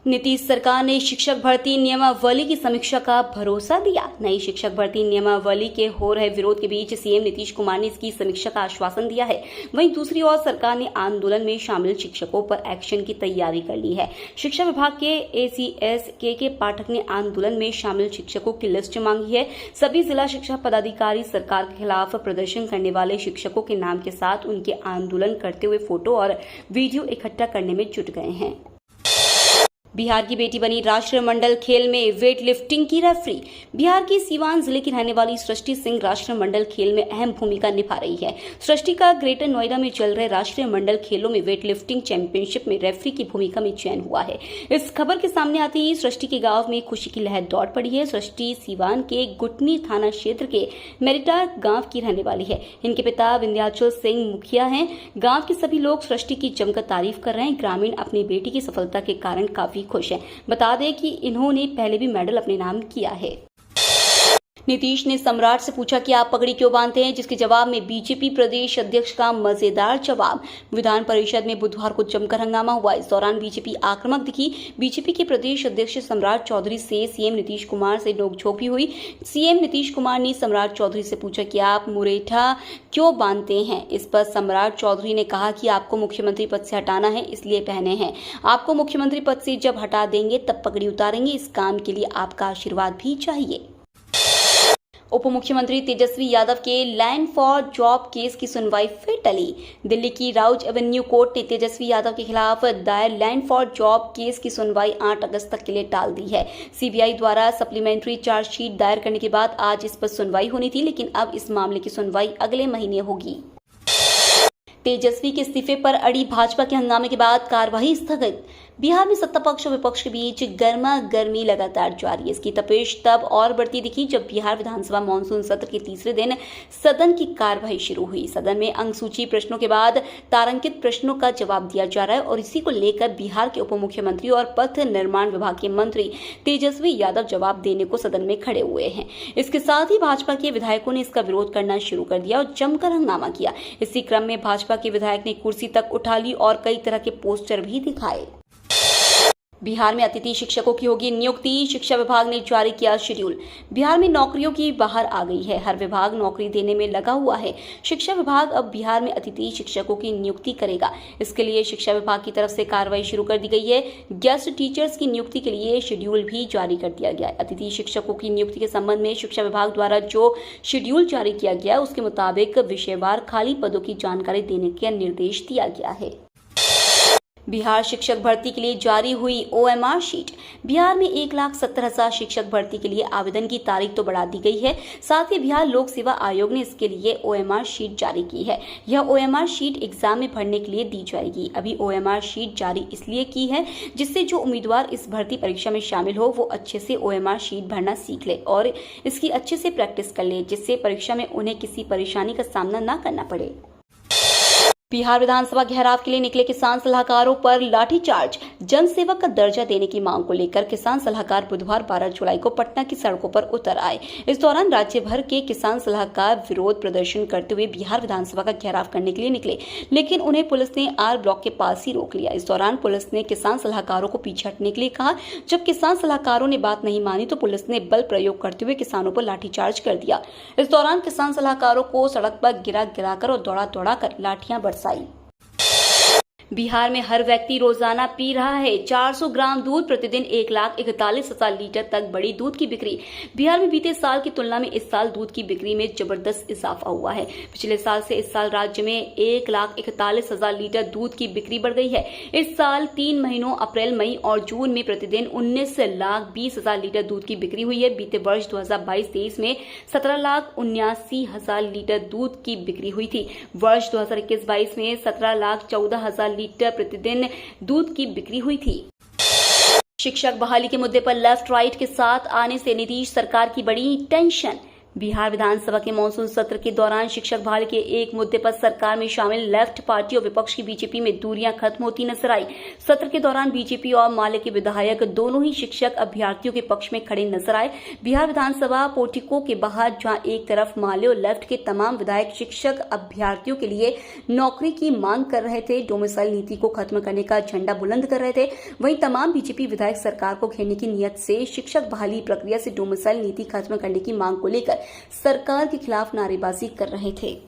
नीतीश सरकार ने शिक्षक भर्ती नियमावली की समीक्षा का भरोसा दिया। नई शिक्षक भर्ती नियमावली के हो रहे विरोध के बीच सीएम नीतीश कुमार ने इसकी समीक्षा का आश्वासन दिया है। वहीं दूसरी ओर सरकार ने आंदोलन में शामिल शिक्षकों पर एक्शन की तैयारी कर ली है। शिक्षा विभाग के एसीएस के पाठक ने आंदोलन में शामिल शिक्षकों की लिस्ट मांगी है। सभी जिला शिक्षा पदाधिकारी सरकार के खिलाफ प्रदर्शन करने वाले शिक्षकों के नाम के साथ उनके आंदोलन करते हुए फोटो और वीडियो इकट्ठा करने में जुट गए हैं। बिहार की बेटी बनी राष्ट्रमंडल खेल में वेट लिफ्टिंग की रेफरी। बिहार की सीवान जिले की रहने वाली सृष्टि सिंह राष्ट्रमंडल खेल में अहम भूमिका निभा रही है। सृष्टि का ग्रेटर नोएडा में चल रहे राष्ट्रीय मंडल खेलों में वेट लिफ्टिंग चैंपियनशिप में रेफरी की भूमिका में चयन हुआ है। इस खबर के सामने आते ही सृष्टि के गांव में खुशी की लहर दौड़ पड़ी है। सृष्टि सीवान के गुटनी थाना क्षेत्र के मेरिटा गांव की रहने वाली है। इनके पिता विंध्याचल सिंह मुखिया हैं। गांव के सभी लोग सृष्टि की जमकर तारीफ कर रहे हैं। ग्रामीण अपनी बेटी की सफलता के कारण काफी खुश हैं। बता दें कि इन्होंने पहले भी मेडल अपने नाम किया है। नीतीश ने सम्राट से पूछा कि आप पगड़ी क्यों बांधते हैं, जिसके जवाब में बीजेपी प्रदेश अध्यक्ष का मजेदार जवाब। विधान परिषद में बुधवार को जमकर हंगामा हुआ। इस दौरान बीजेपी आक्रामक दिखी। बीजेपी के प्रदेश अध्यक्ष सम्राट चौधरी से सीएम नीतीश कुमार से नोकझोंक भी हुई। सीएम नीतीश कुमार ने सम्राट चौधरी से पूछा कि आप मुरेठा क्यों बांधते हैं। इस पर सम्राट चौधरी ने कहा कि आपको मुख्यमंत्री पद से हटाना है, इसलिए पहने हैं। आपको मुख्यमंत्री पद से जब हटा देंगे तब पगड़ी उतारेंगे। इस काम के लिए आपका आशीर्वाद भी चाहिए। उप मुख्यमंत्री तेजस्वी यादव के लैंड फॉर जॉब केस की सुनवाई फिर टली। दिल्ली की राउज एवेन्यू कोर्ट ने तेजस्वी यादव के खिलाफ दायर लैंड फॉर जॉब केस की सुनवाई 8 अगस्त तक के लिए टाल दी है। सीबीआई द्वारा सप्लीमेंट्री चार्जशीट दायर करने के बाद आज इस पर सुनवाई होनी थी, लेकिन अब इस मामले की सुनवाई अगले महीने होगी। तेजस्वी के इस्तीफे पर अड़ी भाजपा के हंगामे के बाद कार्यवाही स्थगित। बिहार में सत्ता पक्ष और विपक्ष के बीच गर्मा गर्मी लगातार जारी है। इसकी तपेश तब और बढ़ती दिखी जब बिहार विधानसभा मानसून सत्र के तीसरे दिन सदन की कार्यवाही शुरू हुई। सदन में अंकसूची प्रश्नों के बाद तारांकित प्रश्नों का जवाब दिया जा रहा है और इसी को लेकर बिहार के उप मुख्यमंत्री और पथ निर्माण विभाग के मंत्री तेजस्वी यादव जवाब देने को सदन में खड़े हुए हैं। इसके साथ ही भाजपा के विधायकों ने इसका विरोध करना शुरू कर दिया और जमकर हंगामा किया। इसी क्रम में भाजपा के विधायक ने कुर्सी तक उठा ली और कई तरह के पोस्टर भी दिखाए। बिहार में अतिथि शिक्षकों की होगी नियुक्ति। शिक्षा विभाग ने जारी किया शेड्यूल। बिहार में नौकरियों की बाहर आ गई है। हर विभाग नौकरी देने में लगा हुआ है। शिक्षा विभाग अब बिहार में अतिथि शिक्षकों की नियुक्ति करेगा। इसके लिए शिक्षा विभाग की तरफ से कार्रवाई शुरू कर दी गई है। गेस्ट टीचर्स की नियुक्ति के लिए शेड्यूल भी जारी कर दिया गया है। अतिथि शिक्षकों की नियुक्ति के संबंध में शिक्षा विभाग द्वारा जो शेड्यूल जारी किया गया उसके मुताबिक विषयवार खाली पदों की जानकारी देने का निर्देश दिया गया है। बिहार शिक्षक भर्ती के लिए जारी हुई OMR शीट। बिहार में 1,70,000 शिक्षक भर्ती के लिए आवेदन की तारीख तो बढ़ा दी गई है। साथ ही बिहार लोक सेवा आयोग ने इसके लिए OMR शीट जारी की है। यह OMR शीट एग्जाम में भरने के लिए दी जाएगी। अभी OMR शीट जारी इसलिए की है जिससे जो उम्मीदवार इस भर्ती परीक्षा में शामिल हो वो अच्छे से OMR शीट भरना सीख ले और इसकी अच्छे से प्रैक्टिस कर ले, जिससे परीक्षा में उन्हें किसी परेशानी का सामना न करना पड़े। बिहार विधानसभा घेराव के लिए निकले किसान सलाहकारों पर लाठीचार्ज। जनसेवक का दर्जा देने की मांग को लेकर किसान सलाहकार बुधवार 12 जुलाई को पटना की सड़कों पर उतर आए। इस दौरान राज्य भर के किसान सलाहकार विरोध प्रदर्शन करते हुए बिहार विधानसभा का घेराव करने के लिए निकले, लेकिन उन्हें पुलिस ने आर ब्लॉक के पास ही रोक लिया। इस दौरान पुलिस ने किसान सलाहकारों को पीछे हटने के लिए कहा। जब किसान सलाहकारों ने बात नहीं मानी तो पुलिस ने बल प्रयोग करते हुए किसानों पर लाठीचार्ज कर दिया। इस दौरान किसान सलाहकारों को सड़क पर गिराकर और दौड़ा कर लाठियां बरसाई। बिहार में हर व्यक्ति रोजाना पी रहा है 400 ग्राम दूध। प्रतिदिन 1,41,000 लीटर तक बड़ी दूध की बिक्री। बिहार में बीते साल की तुलना में इस साल दूध की बिक्री में जबरदस्त इजाफा हुआ है। पिछले साल से इस साल राज्य में 1,41,000 लीटर दूध की बिक्री बढ़ गई है। इस साल 3 महीनों अप्रैल, मई और जून में प्रतिदिन 19,20,000 लीटर दूध की बिक्री हुई है। बीते वर्ष 2022-23 में 17,79,000 लीटर दूध की बिक्री हुई थी। वर्ष 2021-22 में 17,14,000 लीटर प्रतिदिन दूध की बिक्री हुई थी। शिक्षक बहाली के मुद्दे पर लेफ्ट राइट के साथ आने से नीतीश सरकार की बड़ी टेंशन। बिहार विधानसभा के मानसून सत्र के दौरान शिक्षक बहाली के एक मुद्दे पर सरकार में शामिल लेफ्ट पार्टी और विपक्ष की बीजेपी में दूरियां खत्म होती नजर आई। सत्र के दौरान बीजेपी और माले के विधायक दोनों ही शिक्षक अभ्यर्थियों के पक्ष में खड़े नजर आए। बिहार विधानसभा पोर्टिको के बाहर जहां एक तरफ माले और लेफ्ट के तमाम विधायक शिक्षक अभ्यर्थियों के लिए नौकरी की मांग कर रहे थे, डोमिसाइल नीति को खत्म करने का झंडा बुलंद कर रहे थे, वहीं तमाम बीजेपी विधायक सरकार को घेरने की नियत से शिक्षक बहाली प्रक्रिया से डोमिसाइल नीति खत्म करने की मांग को लेकर सरकार के खिलाफ नारेबाजी कर रहे थे।